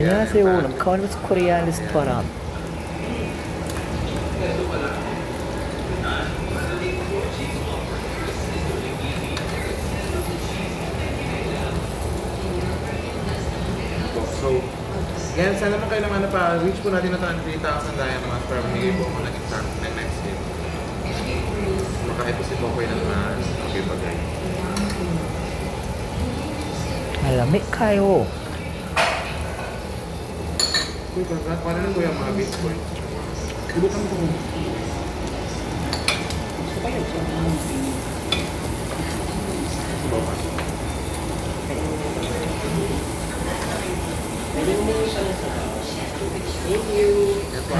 안녕하세요. 남카원스 코리안 레스토랑. So, yan, sana naman kayo naman reach po natin na 3,000 diamonds para mamigay po ako ng exact ng next day. Makain po si Kokoy naman. Okay ba guys? Lameh kaayoh. Uy, kagat, paano nang kuya mga biscuit? Ibutan mo ko.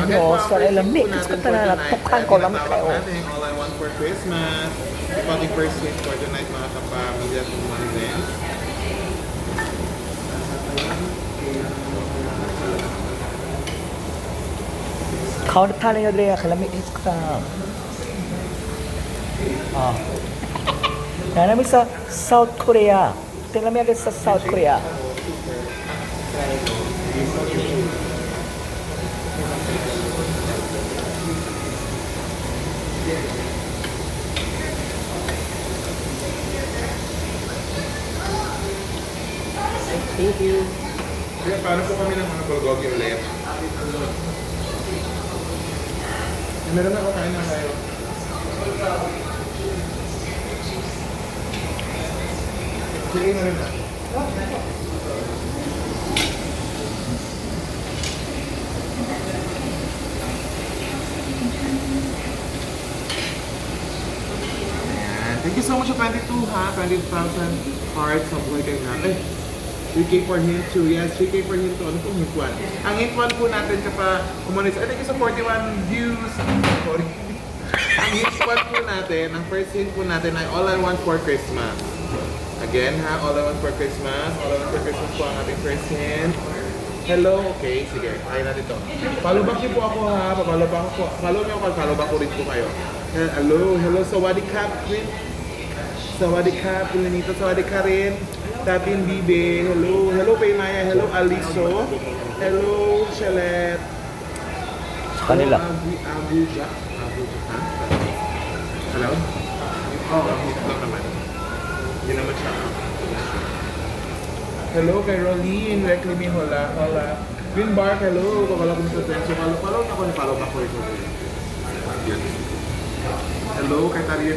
Ano, sa lameh. Gusto ko na natukhan ko lameh kaayoh. All I want for Christmas. Pati first week for tonight mga kapamilya at mga events. 가운데 타는 여들이야 lameh iska. Namin sa South Korea. Tingnan mo sa South Korea. Thank you. Kaya paano po kami ng mga bulgogi ulit? Meron na ako kain na kayo. Sige na rin na. Thank you so much sa 22 ha. 20,000 hearts sa buhay kayo natin. 3K for him too. Yes, 3K for him too. Ano pong hint 1? Ang hint 1 po natin kapag umunit. I think it's 41 views. Sorry. Ang hint 1 po natin, ang first hint po natin ay All I Want for Christmas. Again ha, All I Want for Christmas. All I Want for Christmas po ang ating first hint. Hello, okay, sige. Kaya natin ito. Follow back niyo po ako ha. Follow back ko. Follow niyo ako. Follow back ko rin po kayo. Hello, Sawadee-Kap rin. Sawadee-Kap, Pulinito, Sawadee-Kap rin. Tatin Bibe, hello Paymaya, hello Aliso, hello Chalet. Sa kanila. Abuja, ha? Hello? Oh, Abuja lang naman. Hindi naman siya. Hello kay Rolene, Reclimi, hola. Green Bark, hello. Kakala ko sa Tenso. Follow na ako ni Follow Back ko ito. Hello kay Taria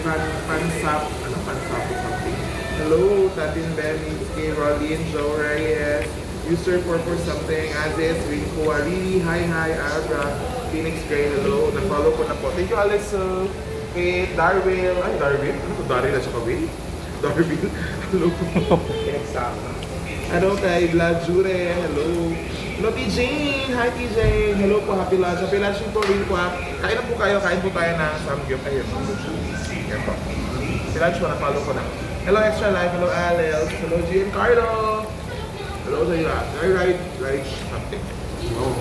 Pansap. Ano Pansap o something? Hello, Tatin Benny, Kay Rolene, Joe Reyes, User 44 something, Aziz, Rinko, Arili, hi, Abra, Phoenix Gray, hello, na-follow ko na po. Thank you, Alex, kay Darwin, ano to, Darwin at saka Will? Darwin, hello po. Ano kay Vlad Jure, hello. Hello, TJ, hi TJ, hello po, happy lunch yung Torin po ha. Kain na po kayo, kain po tayo ng samgyup, ayun. Yan po. Happy lunch po, na-follow ko na. Hello Extra Life, hello Alex, hello Giancarlo. Hello sa iyo. Right something. Oh.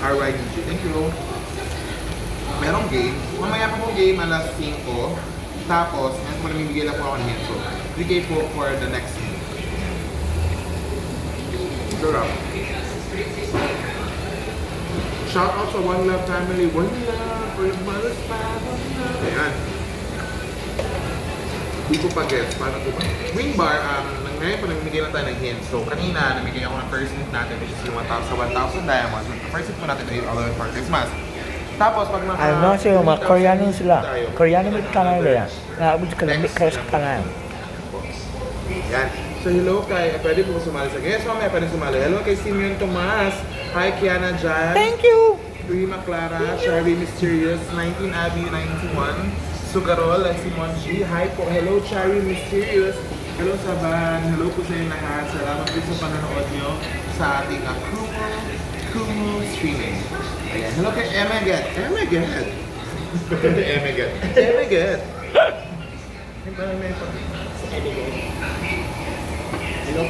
Alright, thank you. Merong game. Mamaya pa po game alas 5. Tapos, ngayon po namimigay lang po ako ng hint. So, 3K po for the next game. Sarap. Shout out sa One Love family. One Love for your mother's family. Ayan. Hindi ko pa guess, paano po ba? Wing bar, ngayon po namimigay lang tayo ng hint. So kanina, namigay ako ng first hint natin which is yung 1,000 diamonds. The first hint po natin ay All I Want for Christmas. Tapos pag naka... Ano siya, mga Koreano sila. Koreano may tangan nila. Naabot ka lameh kaayoh sa tangan. Yan. So hello kay, pwede po sumali sa guest. Mamaya pwede sumali. Hello kay Simeon Tomas. Hi Kiana Jan. Thank you! Prima Clara, Charlie Mysterious, 19 Abby, 91. Sugarol, Simon G. Hi po. Hello, Charlie Mysterious. Hello, Saban. Hello po sa inyo lahat. Salamat po sa panonood nyo sa ating Kumu streaming. Ayan. Hello kay Emeget. Emeget. Hello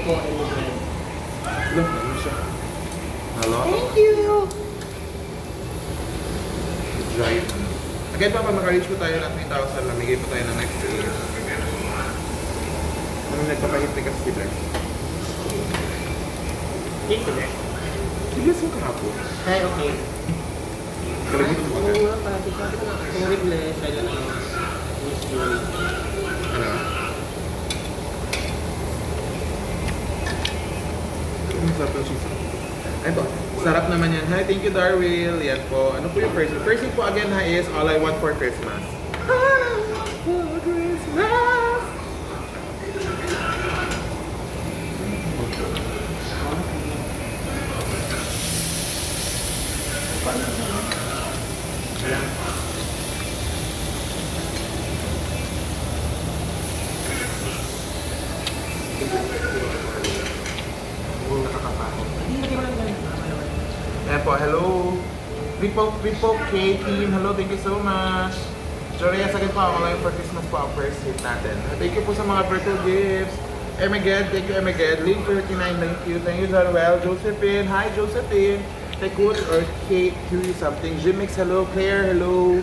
po, Emeget. Hello, ano siya? Hello? Thank you! Drive. Again pa, maka-reach po tayo ng 3,000, namigay po tayo ng next year. Ano nagpapahit ni kasi si Black? Dito na. mo kahapon? Ay, okay. Kalagit mo Oo agad. nga, pati sabi ko nga, kung reply, siya lang ang Miss Julie. Ano? Ang sarap ng cheese. Ay po, sarap naman yan. Hi, thank you Darwil. Yan po. Ano po yung first? First po again ha is All I Want for Christmas. All I Want for Christmas. Ayan po, hello. People K team, hello, thank you so much. Joria, sagad po ako ngayon for Christmas po ang first hit natin. Thank you po sa mga birthday gifts. Emeged, thank you Emeged. Link 39, thank you. Thank you Zarwell. Josephine, hi Josephine. Tekut or Kate, something. Jimix, hello. Claire, hello.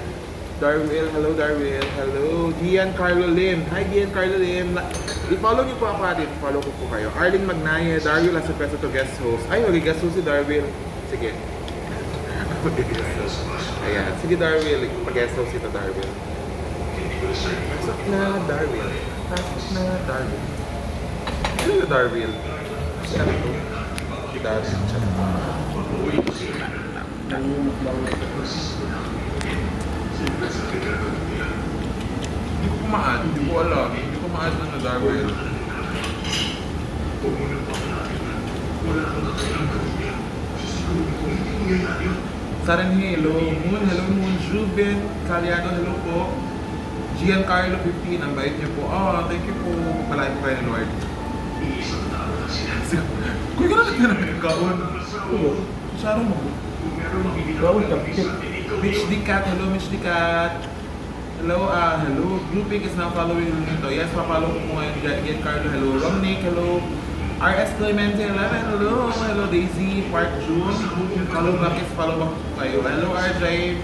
Darwil, hello Darwil. Hello. Giancarlo Lim. Hi Giancarlo Lim. I-follow niyo po ako natin. Follow ko po kayo. Arlene Magnaye, Darwil as a to guest host. Ay, guest host si Darwil. Sige. Ayan. Sige Darwil. Pag-guest host ito Darwil. Pasok na Darwil. Pasok na Darwil. Ano yung Darwil? Si ano to? Si Darwil. Hindi ko kumaan. Hindi ko alam. Hindi ko kumaan na Darwil. Saranhi, hello. Moon, hello Moon. Juben, Caliano, hello po. Giancarlo 15, ang bait niyo po. Thank you po. Palain ko kayo ni Lord. Kuya ka na nagkakaon. Oo. Saro mo. Bawal ka, pitik. Mitch Dicat, hello Mitch Dicat. Hello, hello. Blue Pink is now following nito. Yes, pa-follow ko po ngayon. Giancarlo, hello. Romnick, hello. RS Clemente 11, hello. Hello Daisy, Park June. Follow back is follow back po kayo. Hello RJ.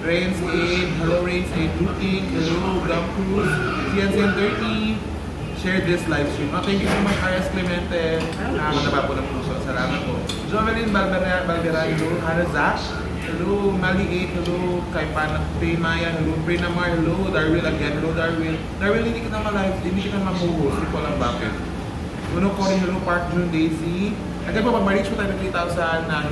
Rains 8, hello Rains 8, Blue Pink, hello Gum Cruz. CNCN 30. Share this live stream. Thank you so much RS Clemente. Nakakataba po ng puso. Salamat po. Jovelyn Balbera, hello. Hannah Zach. Hello, Mali 8, hello, kay Panakte Maya, hello, Prinamar, hello, Darwil again, hello, Darwil. Darwil, hindi kita ma-live, hindi kita ma-host, hindi ko alam bakit. Uno ko rin, hello, Park June Daisy. Again po, pag ma-reach po tayo ng 3,000 na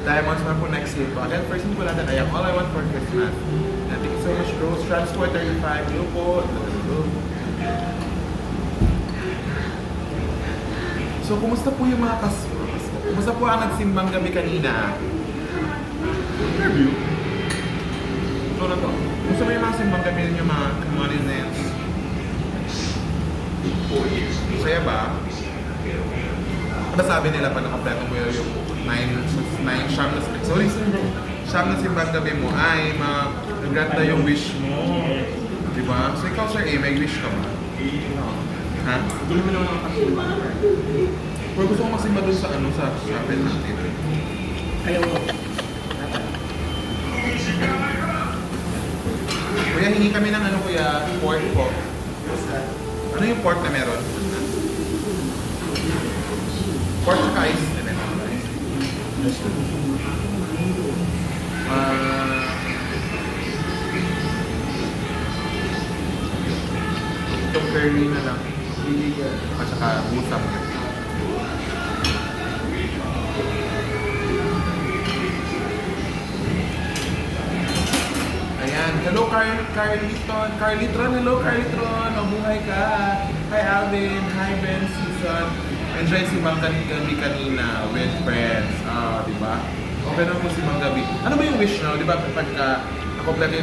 diamonds naman po next year po. Again, first po natin, I am all I want for Christmas. And thank you so much, Rose. Transport 35, hello po. Hello. So, kumusta po yung mga kumusta po ang nagsimbang gabi kanina? Interview? Ito na to. Gusto mo yung mga simbang gabi ninyo mga kamarines? Masaya ba? Ano sabi nila pag nakampleto mo yung 9 siyam na simbang gabi mo ay mag-grant na yung wish mo. Diba? So ikaw sir, may wish ka ba? Ha? Hindi naman ako nakasimba. Pero gusto ko masimba dun sa chapel natin. Ayaw mo. Kuya, hingi kami ng kuya, pork po. Ano yung pork na meron? Pork sa ice. Itong curry na lang. At saka musam. Ayan. Hello, Carlitron. Carlitron, hello, Carlitron. Mabuhay ka. Hi, Alvin. Hi, Ben Season. Enjoy si Mang Gabi kanina with friends. Diba? Okay na po si Mang Gabi. Ano ba yung wish nyo? Diba, pagka nakompleto